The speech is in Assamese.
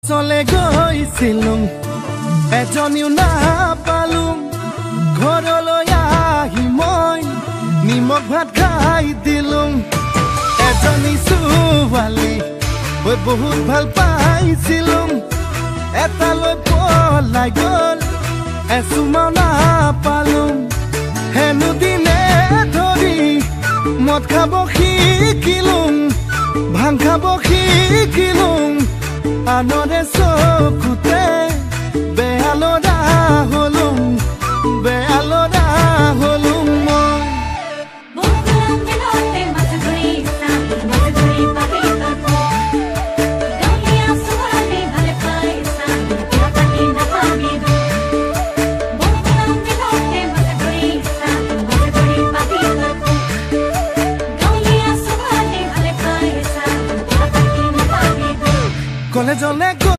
চলে গৈছিলুং এজনীও নাপালুং ঘৰলৈ আহি মই নিমখ ভাত খাই দিলুং এজনী ছোৱালী হৈ বহুত ভাল পাইছিলুং এটালৈ পলাই গ'ল এচুমাও নাপালুং হেনো দিনে ধৰি মদ খাব শিকিলুং ভাং খাব শিকিলুং আনৰে চকুতে বেয়া ল'ৰা হ'ল